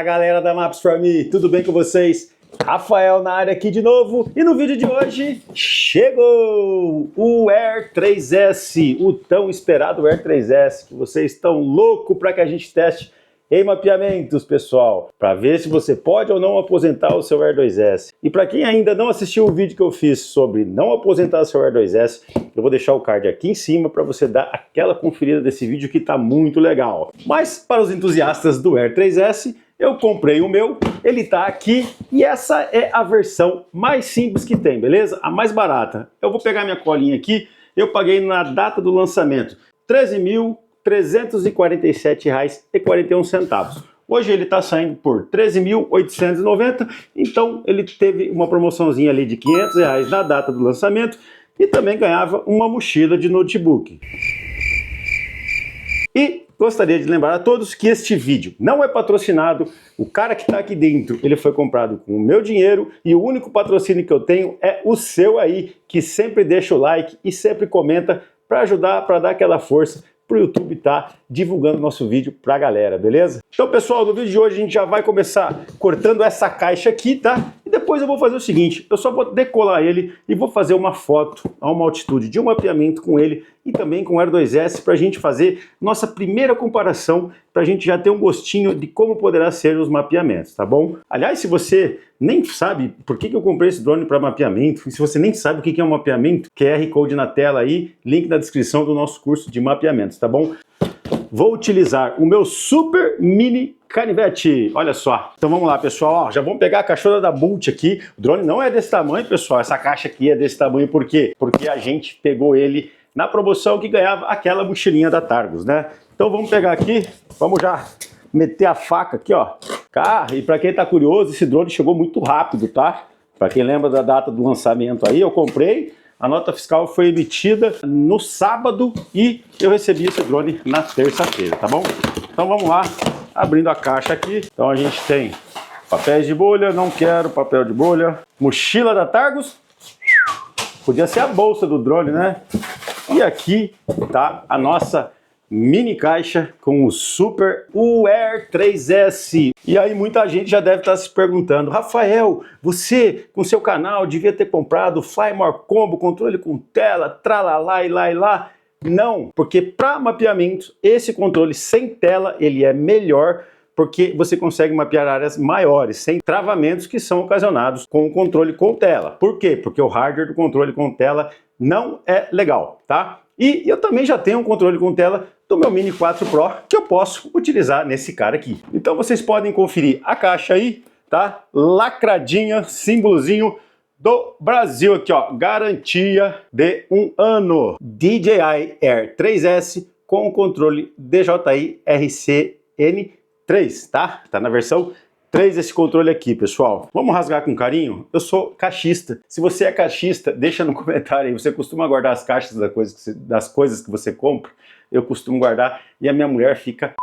Galera da Maps For Me, tudo bem com vocês? Rafael na área aqui de novo, e no vídeo de hoje chegou o Air 3S, o tão esperado Air 3S, que vocês estão loucos para que a gente teste em mapeamentos, pessoal, para ver se você pode ou não aposentar o seu Air 2S. E para quem ainda não assistiu o vídeo que eu fiz sobre não aposentar o seu Air 2S, eu vou deixar o card aqui em cima para você dar aquela conferida desse vídeo que está muito legal. Mas para os entusiastas do Air 3S, eu comprei o meu, ele está aqui e essa é a versão mais simples que tem, beleza? A mais barata. Eu vou pegar minha colinha aqui, eu paguei na data do lançamento R$ 13.347,41. Hoje ele está saindo por R$ 13.890, então ele teve uma promoçãozinha ali de R$ 500 na data do lançamento e também ganhava uma mochila de notebook. E gostaria de lembrar a todos que este vídeo não é patrocinado, o cara que está aqui dentro, ele foi comprado com o meu dinheiro e o único patrocínio que eu tenho é o seu aí, que sempre deixa o like e sempre comenta para ajudar, para dar aquela força para o YouTube tá divulgando nosso vídeo para a galera, beleza? Então, pessoal, no vídeo de hoje a gente já vai começar cortando essa caixa aqui, tá? E depois eu vou fazer o seguinte, eu só vou decolar ele e vou fazer uma foto a uma altitude de um mapeamento com ele e também com o Air 2S para a gente fazer nossa primeira comparação, para a gente já ter um gostinho de como poderá ser os mapeamentos, tá bom? Aliás, se você nem sabe por que eu comprei esse drone para mapeamento, e se você nem sabe o que é um mapeamento, QR Code na tela aí, link na descrição do nosso curso de mapeamentos, tá bom? Vou utilizar o meu super mini canivete, olha só. Então vamos lá, pessoal, ó, já vamos pegar a caixona da Bult aqui. O drone não é desse tamanho, pessoal, essa caixa aqui é desse tamanho, por quê? Porque a gente pegou ele na promoção que ganhava aquela mochilinha da Targus, né? Então vamos pegar aqui, vamos já meter a faca aqui, ó. E para quem tá curioso, esse drone chegou muito rápido, tá? Para quem lembra da data do lançamento aí, eu comprei, a nota fiscal foi emitida no sábado e eu recebi esse drone na terça-feira, tá bom? Então vamos lá, abrindo a caixa aqui. Então a gente tem papéis de bolha, não quero papel de bolha, mochila da Targus, podia ser a bolsa do drone, né? E aqui tá a nossa mini caixa com o Super Air 3S. E aí muita gente já deve estar se perguntando, Rafael, você com seu canal devia ter comprado o Flymore Combo, controle com tela, tralalá e lá e lá. Não, porque para mapeamento, esse controle sem tela, ele é melhor, porque você consegue mapear áreas maiores, sem travamentos que são ocasionados com o controle com tela. Por quê? Porque o hardware do controle com tela não é legal, tá? E eu também já tenho um controle com tela do meu Mini 4 Pro que eu posso utilizar nesse cara aqui. Então vocês podem conferir a caixa aí, tá? Lacradinha, símbolozinho do Brasil aqui, ó. Garantia de 1 ano. DJI Air 3S com o controle DJI RCN3, tá? Tá na versão 3 esse controle aqui, pessoal. Vamos rasgar com carinho? Eu sou caixista. Se você é caixista, deixa no comentário aí. Você costuma guardar as caixas das coisas que você compra? Eu costumo guardar e a minha mulher fica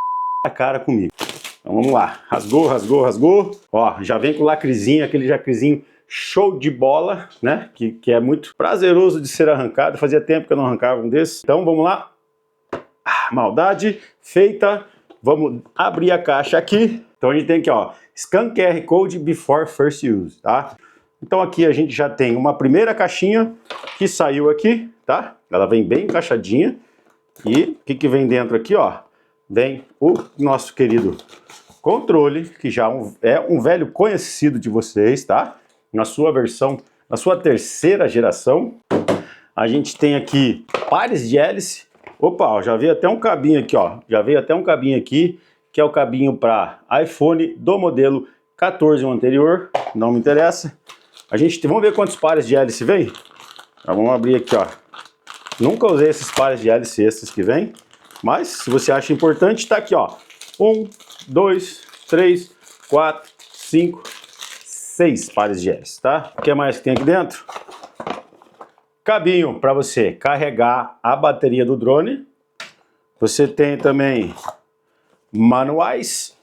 a cara comigo. Então vamos lá. Rasgou, rasgou, rasgou. Ó, já vem com lacrezinho, aquele lacrezinho show de bola, né? Que é muito prazeroso de ser arrancado. Fazia tempo que eu não arrancava um desses. Então vamos lá. Maldade feita. Vamos abrir a caixa aqui. Então a gente tem aqui, ó, Scan QR Code before first use, tá? Então aqui a gente já tem uma primeira caixinha que saiu aqui, tá? Ela vem bem encaixadinha. E o que vem dentro aqui, ó? Vem o nosso querido controle, que já é um velho conhecido de vocês, tá? Na sua versão, na sua terceira geração. A gente tem aqui pares de hélice. Opa, ó, já veio até um cabinho aqui, ó. Já veio até um cabinho aqui, que é o cabinho para iPhone do modelo 14 ou anterior, não me interessa. Vamos ver quantos pares de hélice vem? Então, vamos abrir aqui, ó. Nunca usei esses pares de hélice extras que vem, mas se você acha importante, tá aqui, ó. 1, 2, 3, 4, 5, 6 pares de hélice, tá? O que mais que tem aqui dentro? Cabinho para você carregar a bateria do drone. Você tem também manuais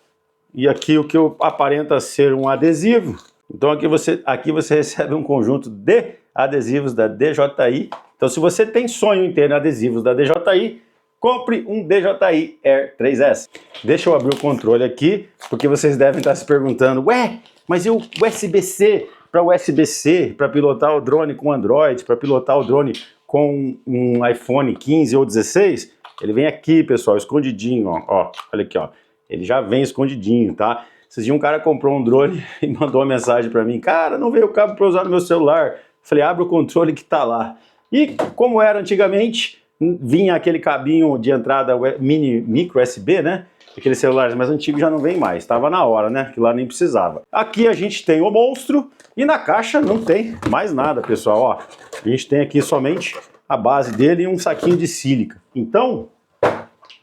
e aqui o que aparenta ser um adesivo. Então aqui você recebe um conjunto de adesivos da DJI. Então se você tem sonho em ter adesivos da DJI, compre um DJI Air 3S. Deixa eu abrir o controle aqui, porque vocês devem estar se perguntando, ué, mas e o USB-C? Para USB-C, para pilotar o drone com Android, para pilotar o drone com um iPhone 15 ou 16, ele vem aqui, pessoal, escondidinho, ó, olha aqui, ó, ele já vem escondidinho, tá? Esses dias um cara comprou um drone e mandou uma mensagem para mim, cara, não veio o cabo para usar no meu celular. Falei, abre o controle que tá lá. E como era antigamente, vinha aquele cabinho de entrada micro USB, né? Aqueles celulares mais antigos já não vem mais, estava na hora, né? Que lá nem precisava. Aqui a gente tem o monstro e na caixa não tem mais nada, pessoal, ó. A gente tem aqui somente a base dele e um saquinho de sílica. Então,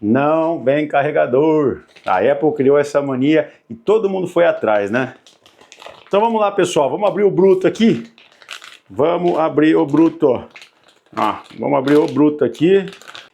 não vem carregador. A Apple criou essa mania e todo mundo foi atrás, né? Então vamos lá, pessoal, vamos abrir o bruto aqui. Vamos abrir o bruto. Vamos abrir o bruto aqui.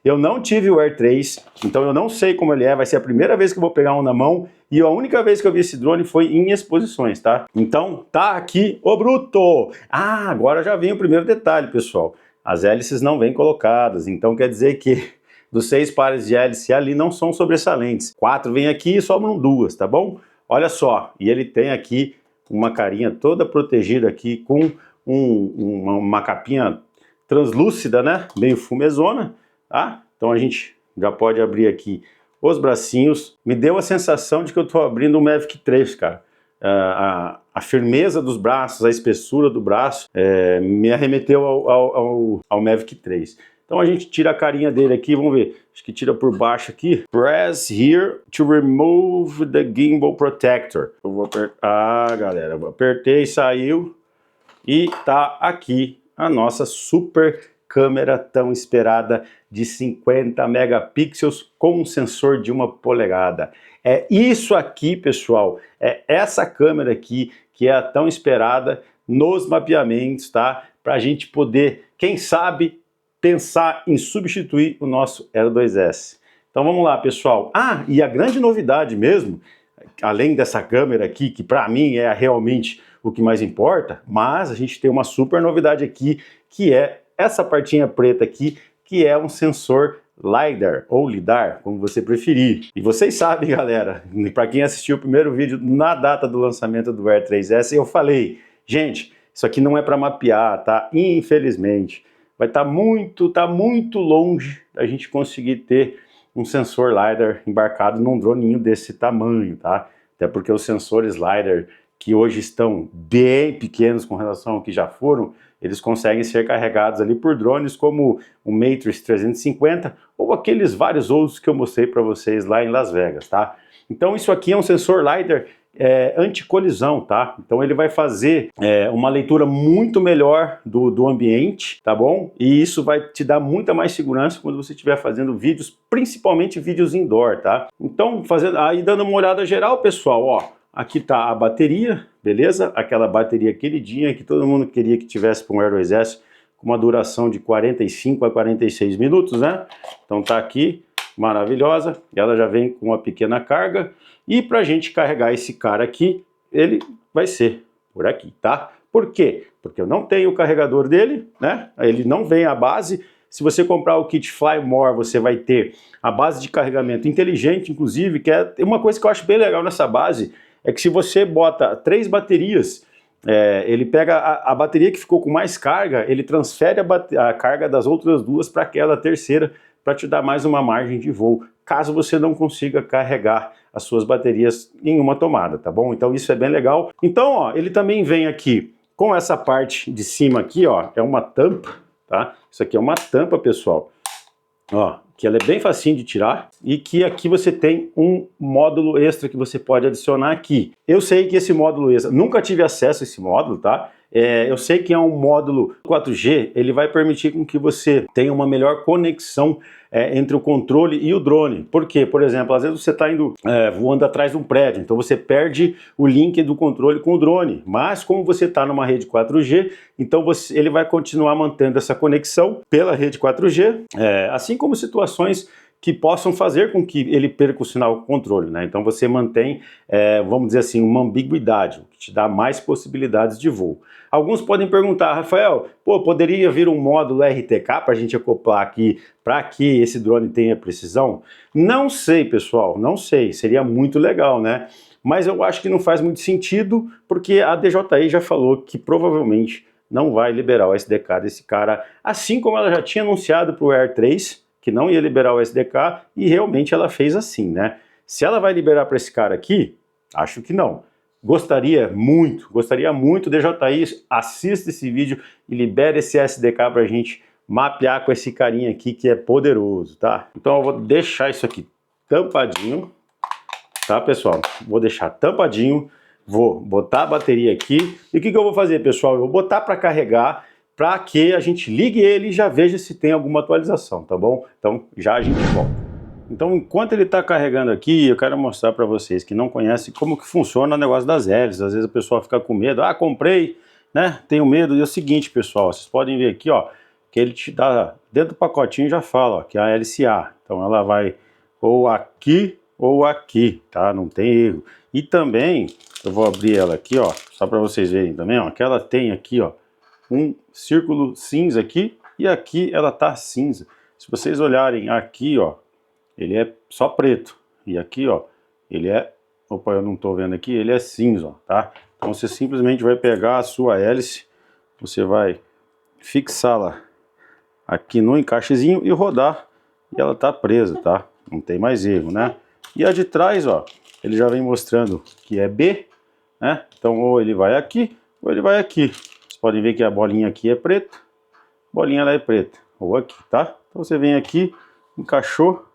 Eu não tive o Air 3, então eu não sei como ele é. Vai ser a primeira vez que eu vou pegar um na mão. E a única vez que eu vi esse drone foi em exposições, tá? Então tá aqui o bruto. Agora já vem o primeiro detalhe, pessoal. As hélices não vêm colocadas, então quer dizer que dos 6 pares de hélice ali não são sobressalentes. 4 vêm aqui e sobram 2, tá bom? Olha só, e ele tem aqui uma carinha toda protegida aqui com uma capinha translúcida, né? Meio fumezona, tá? Então a gente já pode abrir aqui os bracinhos. Me deu a sensação de que eu tô abrindo o Mavic 3, cara. A firmeza dos braços, a espessura do braço me arremeteu ao Mavic 3. Então a gente tira a carinha dele aqui, vamos ver, acho que tira por baixo aqui. Press here to remove the gimbal protector. Eu vou apertar, galera, eu apertei, saiu e tá aqui a nossa super câmera tão esperada de 50 megapixels com um sensor de 1 polegada. É isso aqui, pessoal, é essa câmera aqui que é a tão esperada nos mapeamentos, tá? Pra gente poder, quem sabe, pensar em substituir o nosso Aero 2S. Então vamos lá, pessoal. E a grande novidade mesmo, além dessa câmera aqui, que para mim é realmente o que mais importa, mas a gente tem uma super novidade aqui, que é essa partinha preta aqui, que é um sensor LiDAR, ou LiDAR, como você preferir. E vocês sabem, galera, para quem assistiu o primeiro vídeo na data do lançamento do Air 3S, eu falei, gente, isso aqui não é para mapear, tá? Infelizmente. Vai estar muito longe da gente conseguir ter um sensor LiDAR embarcado num droninho desse tamanho, tá? Até porque os sensores LiDAR, que hoje estão bem pequenos com relação ao que já foram, eles conseguem ser carregados ali por drones como o Matrix 350 ou aqueles vários outros que eu mostrei para vocês lá em Las Vegas, tá? Então isso aqui é um sensor LiDAR anti-colisão, tá? Então ele vai fazer uma leitura muito melhor do ambiente, tá bom? E isso vai te dar muita mais segurança quando você estiver fazendo vídeos, principalmente vídeos indoor, tá? Então, aí dando uma olhada geral, pessoal, ó, aqui tá a bateria, beleza? Aquela bateria queridinha que todo mundo queria que tivesse para um Air 2S, com uma duração de 45 a 46 minutos, né? Então tá aqui, maravilhosa, ela já vem com uma pequena carga. E para a gente carregar esse cara aqui, ele vai ser por aqui, tá? Por quê? Porque eu não tenho o carregador dele, né? Ele não vem à base. Se você comprar o kit Fly More, você vai ter a base de carregamento inteligente, inclusive, que é uma coisa que eu acho bem legal nessa base, é que se você bota 3 baterias, ele pega a bateria que ficou com mais carga, ele transfere a carga das outras 2 para aquela terceira, para te dar mais uma margem de voo, caso você não consiga carregar as suas baterias em uma tomada, tá bom? Então isso é bem legal. Então, ó, ele também vem aqui com essa parte de cima aqui, ó, é uma tampa, tá? Isso aqui é uma tampa, pessoal, ó, que ela é bem facinho de tirar e que aqui você tem um módulo extra que você pode adicionar aqui. Eu sei que esse módulo extra, nunca tive acesso a esse módulo, tá? Eu sei que é um módulo 4G, ele vai permitir com que você tenha uma melhor conexão entre o controle e o drone. Por quê? Por exemplo, às vezes você está indo voando atrás de um prédio, então você perde o link do controle com o drone. Mas como você está numa rede 4G, então ele vai continuar mantendo essa conexão pela rede 4G, assim como situações que possam fazer com que ele perca o sinal controle, né? Então você mantém, vamos dizer assim, uma ambiguidade, o que te dá mais possibilidades de voo. Alguns podem perguntar, Rafael, pô, poderia vir um módulo RTK para a gente acoplar aqui, para que esse drone tenha precisão? Não sei, pessoal, não sei, seria muito legal, né? Mas eu acho que não faz muito sentido, porque a DJI já falou que provavelmente não vai liberar o SDK desse cara, assim como ela já tinha anunciado para o Air 3, que não ia liberar o SDK, e realmente ela fez assim, né? Se ela vai liberar para esse cara aqui, acho que não. Gostaria muito, DJI, assista esse vídeo e libere esse SDK para a gente mapear com esse carinha aqui que é poderoso, tá? Então eu vou deixar isso aqui tampadinho, tá, pessoal? Vou deixar tampadinho, vou botar a bateria aqui, e o que eu vou fazer, pessoal? Eu vou botar para carregar, para que a gente ligue ele e já veja se tem alguma atualização, tá bom? Então já a gente volta. Então enquanto ele está carregando aqui, eu quero mostrar para vocês que não conhecem como que funciona o negócio das hélices. Às vezes a pessoa fica com medo, ah, comprei, né, tenho medo. E é o seguinte, pessoal, vocês podem ver aqui, ó, que ele te dá, dentro do pacotinho já fala, ó, que é a hélice A. Então ela vai ou aqui ou aqui, tá? Não tem erro. E também, eu vou abrir ela aqui, ó, só para vocês verem também, ó, que ela tem aqui, ó, um círculo cinza aqui, e aqui ela tá cinza. Se vocês olharem aqui, ó, ele é só preto, e aqui, ó, ele é, opa, eu não tô vendo aqui, ele é cinza, ó, tá? Então você simplesmente vai pegar a sua hélice, você vai fixá-la aqui no encaixezinho e rodar, e ela tá presa, tá? Não tem mais erro, né? E a de trás, ó, ele já vem mostrando que é B, né? Então ou ele vai aqui, ou ele vai aqui. Podem ver que a bolinha aqui é preta, a bolinha lá é preta, ou aqui, tá? Então você vem aqui, encaixou,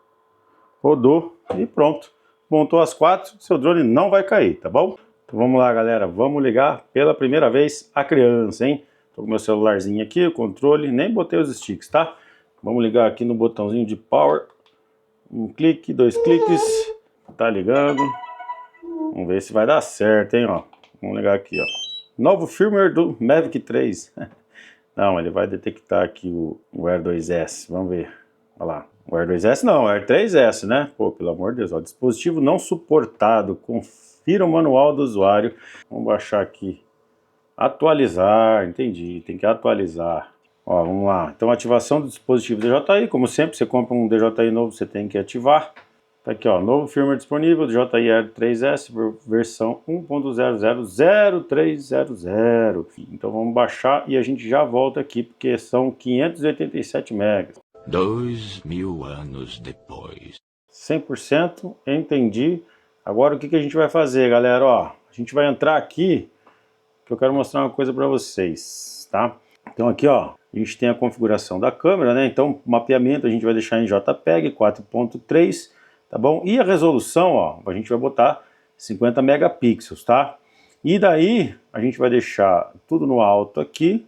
rodou e pronto. Montou as quatro, seu drone não vai cair, tá bom? Então vamos lá, galera, vamos ligar pela primeira vez a criança, hein? Tô com meu celularzinho aqui, o controle, nem botei os sticks, tá? Vamos ligar aqui no botãozinho de power, um clique, 2 cliques, tá ligando. Vamos ver se vai dar certo, hein, ó. Vamos ligar aqui, ó. Novo firmware do Mavic 3. Não, ele vai detectar aqui o Air 2S. Vamos ver. Olha lá. O Air 2S não, o Air 3S, né? Pô, pelo amor de Deus. Ó, dispositivo não suportado. Confira o manual do usuário. Vamos baixar aqui. Atualizar. Entendi. Tem que atualizar. Ó, vamos lá. Então, ativação do dispositivo DJI. Como sempre, você compra um DJI novo, você tem que ativar. Tá aqui, ó, novo firmware disponível, DJI Air 3S, versão 1.0000300. Então vamos baixar e a gente já volta aqui, porque são 587 megas. 2000 anos depois. 100%, entendi. Agora o que a gente vai fazer, galera? Ó, a gente vai entrar aqui, que eu quero mostrar uma coisa para vocês, tá? Então aqui, ó, a gente tem a configuração da câmera, né? Então, mapeamento a gente vai deixar em JPEG 4.3, tá bom? E a resolução, ó, a gente vai botar 50 megapixels, tá? E daí, a gente vai deixar tudo no alto aqui.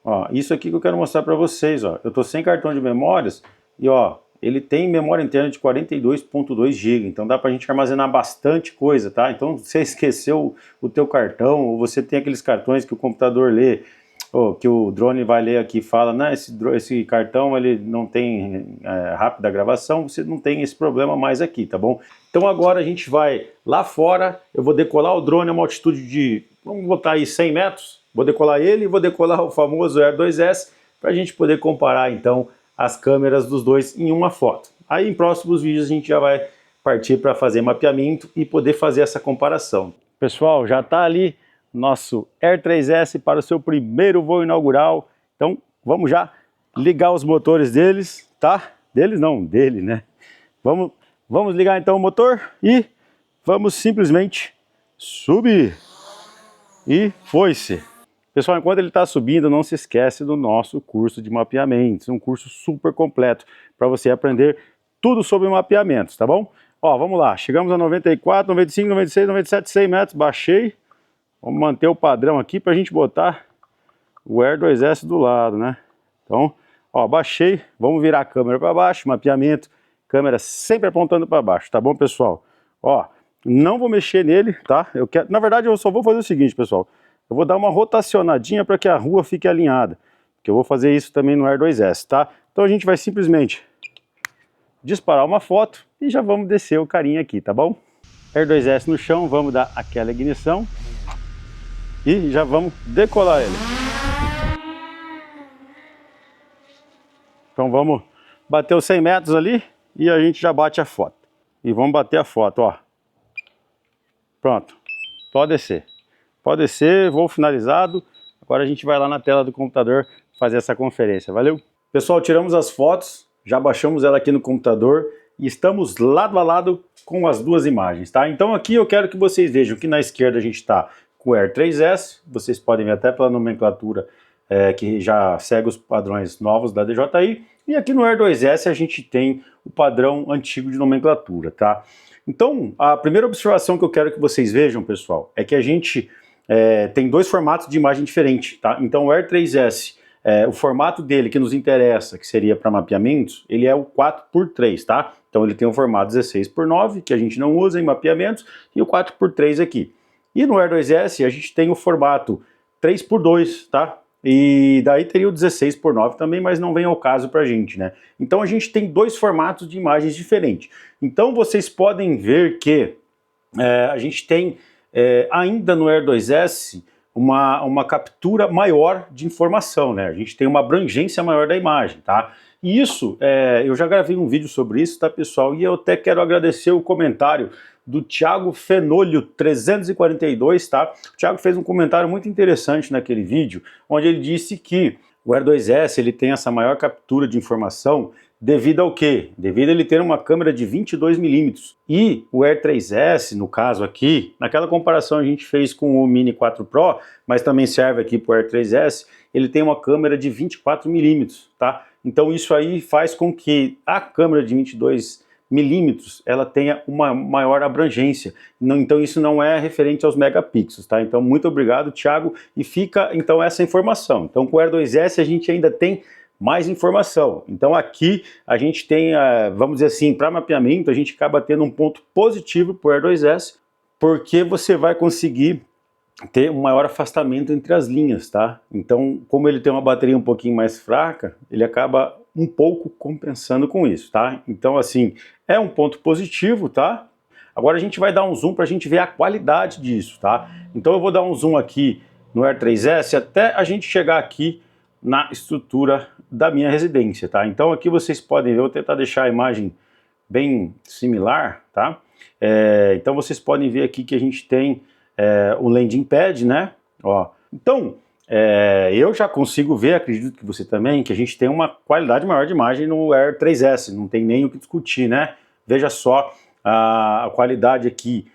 Ó, isso aqui que eu quero mostrar para vocês, ó. Eu tô sem cartão de memórias e, ó, ele tem memória interna de 42.2 GB, então dá pra gente armazenar bastante coisa, tá? Então, se você esqueceu o teu cartão, ou você tem aqueles cartões que o computador lê, ou que o drone vai ler aqui e fala, não, esse cartão ele não tem rápida gravação, você não tem esse problema mais aqui, tá bom? Então agora a gente vai lá fora, eu vou decolar o drone a uma altitude de, vamos botar aí 100 metros, vou decolar ele e vou decolar o famoso Air 2S, para a gente poder comparar então as câmeras dos dois em uma foto. Aí em próximos vídeos a gente já vai partir para fazer mapeamento e poder fazer essa comparação. Pessoal, já está ali nosso Air 3S para o seu primeiro voo inaugural. Então vamos já ligar os motores deles, tá? Deles não, dele, né? Vamos ligar então o motor e vamos simplesmente subir. E foi-se. Pessoal, enquanto ele está subindo, não se esquece do nosso curso de mapeamentos. Um curso super completo para você aprender tudo sobre mapeamentos, tá bom? Ó, vamos lá. Chegamos a 94, 95, 96, 97, 100 metros. Baixei. Vamos manter o padrão aqui para a gente botar o Air 2S do lado, né? Então, ó, baixei. Vamos virar a câmera para baixo. Mapeamento. Câmera sempre apontando para baixo, tá bom, pessoal? Ó, não vou mexer nele, tá? Na verdade, eu só vou fazer o seguinte, pessoal. Eu vou dar uma rotacionadinha para que a rua fique alinhada. Que eu vou fazer isso também no Air 2S, tá? Então a gente vai simplesmente disparar uma foto e já vamos descer o carinha aqui, tá bom? R2S no chão, vamos dar aquela ignição e já vamos decolar ele. Então vamos bater os 100 metros ali e a gente já bate a foto. E vamos bater a foto, ó. Pronto, pode descer. Pode descer, voo finalizado. Agora a gente vai lá na tela do computador fazer essa conferência, valeu? Pessoal, tiramos as fotos, já baixamos ela aqui no computador e estamos lado a lado com as duas imagens, tá? Então aqui eu quero que vocês vejam que na esquerda a gente está com o R3S, vocês podem ver até pela nomenclatura que já segue os padrões novos da DJI, e aqui no R2S a gente tem o padrão antigo de nomenclatura, tá? Então, a primeira observação que eu quero que vocês vejam, pessoal, é que a gente tem dois formatos de imagem diferentes, tá? Então o R3S, o formato dele que nos interessa, que seria para mapeamentos, ele é o 4x3, tá? Então ele tem o formato 16x9, que a gente não usa em mapeamentos, e o 4x3 aqui. E no R2S a gente tem o formato 3x2, tá? E daí teria o 16x9 também, mas não vem ao caso pra gente, né? Então a gente tem dois formatos de imagens diferentes. Então vocês podem ver que a gente tem ainda no R2S uma captura maior de informação, né? A gente tem uma abrangência maior da imagem, tá? E isso, eu já gravei um vídeo sobre isso, tá, pessoal? E eu até quero agradecer o comentário do Thiago Fenolho 342, tá? O Thiago fez um comentário muito interessante naquele vídeo, onde ele disse que o R2S ele tem essa maior captura de informação devido ao quê? Devido a ele ter uma câmera de 22mm. E o R3S, no caso aqui, naquela comparação a gente fez com o Mini 4 Pro, mas também serve aqui para o R3S, ele tem uma câmera de 24mm, tá? Então isso aí faz com que a câmera de 22mm ela tenha uma maior abrangência. Então isso não é referente aos megapixels, tá? Então muito obrigado, Thiago, e fica então essa informação. Então com o R2S a gente ainda tem mais informação. Então aqui a gente tem, vamos dizer assim, para mapeamento a gente acaba tendo um ponto positivo para o R2S, porque você vai conseguir ter um maior afastamento entre as linhas, tá? Então, como ele tem uma bateria um pouquinho mais fraca, ele acaba um pouco compensando com isso, tá? Então, assim, é um ponto positivo, tá? Agora a gente vai dar um zoom para a gente ver a qualidade disso, tá? Então eu vou dar um zoom aqui no R3S até a gente chegar aqui na estrutura da minha residência, tá? Então aqui vocês podem ver, eu vou tentar deixar a imagem bem similar, tá? Então vocês podem ver aqui que a gente tem o landing pad, né? Ó, então, eu já consigo ver, acredito que você também, que a gente tem uma qualidade maior de imagem no R3S, não tem nem o que discutir, né? Veja só a qualidade aqui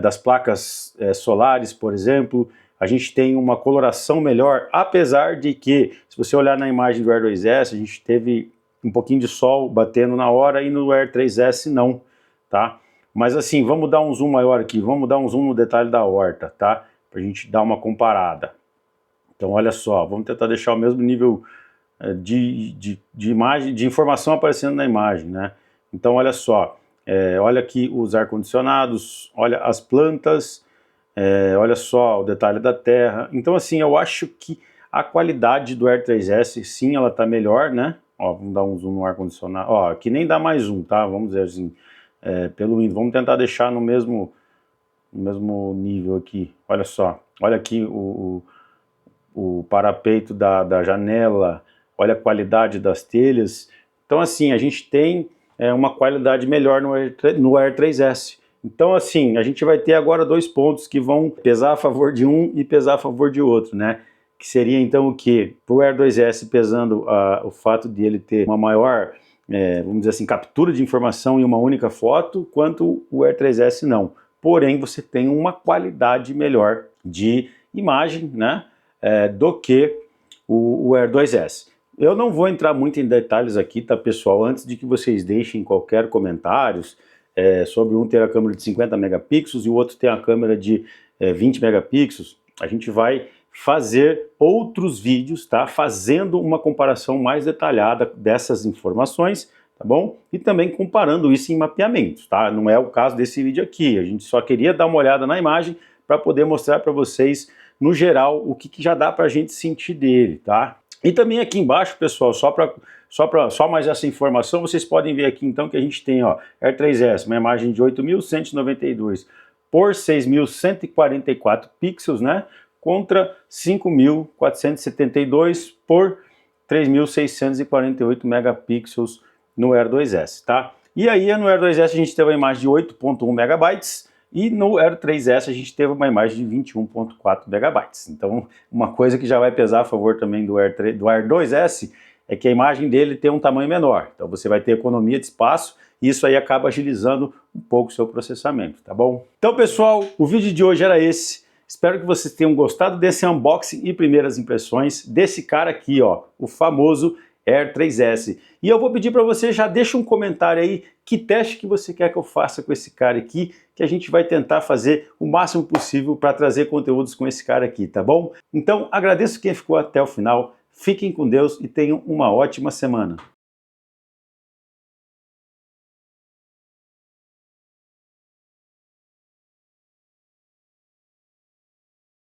das placas solares, por exemplo. A gente tem uma coloração melhor, apesar de que, se você olhar na imagem do R2S, a gente teve um pouquinho de sol batendo na hora e no R3S não, tá? Mas assim, vamos dar um zoom maior aqui, vamos dar um zoom no detalhe da horta, tá? Pra gente dar uma comparada. Então olha só, vamos tentar deixar o mesmo nível de imagem, de informação aparecendo na imagem, né? Então olha só, olha aqui os ar-condicionados, olha as plantas, olha só o detalhe da terra. Então assim, eu acho que a qualidade do R3S, sim, ela tá melhor, né? Ó, vamos dar um zoom no ar-condicionado, ó, aqui nem dá mais zoom, tá? Vamos dizer assim, pelo Windows, vamos tentar deixar no mesmo nível aqui. Olha só, olha aqui o parapeito da janela, olha a qualidade das telhas. Então assim, a gente tem uma qualidade melhor no R3S. Então assim, a gente vai ter agora dois pontos que vão pesar a favor de um e pesar a favor de outro, né? Que seria então o que? Para o R2S pesando o fato de ele ter uma maior, vamos dizer assim, captura de informação em uma única foto, quanto o R3S não. Porém, você tem uma qualidade melhor de imagem, né? Do que o R2S. Eu não vou entrar muito em detalhes aqui, tá, pessoal? Antes de que vocês deixem qualquer comentários sobre um ter a câmera de 50 megapixels e o outro ter a câmera de 20 megapixels, a gente vai fazer outros vídeos, tá? Fazendo uma comparação mais detalhada dessas informações, tá bom? E também comparando isso em mapeamentos, tá? Não é o caso desse vídeo aqui, a gente só queria dar uma olhada na imagem para poder mostrar para vocês, no geral, o que já dá para a gente sentir dele, tá? E também aqui embaixo, pessoal, só para Só mais essa informação, vocês podem ver aqui então que a gente tem, ó, Air 3S, uma imagem de 8.192 por 6.144 pixels, né? Contra 5.472 por 3.648 megapixels no Air 2S, tá? E aí no Air 2S a gente teve uma imagem de 8.1 megabytes e no Air 3S a gente teve uma imagem de 21.4 megabytes. Então, uma coisa que já vai pesar a favor também do Air 2S é que a imagem dele tem um tamanho menor. Então você vai ter economia de espaço e isso aí acaba agilizando um pouco o seu processamento, tá bom? Então, pessoal, o vídeo de hoje era esse. Espero que vocês tenham gostado desse unboxing e primeiras impressões desse cara aqui, ó, o famoso Air 3S. E eu vou pedir para você, já deixa um comentário aí, que teste que você quer que eu faça com esse cara aqui, que a gente vai tentar fazer o máximo possível para trazer conteúdos com esse cara aqui, tá bom? Então, agradeço quem ficou até o final, fiquem com Deus e tenham uma ótima semana.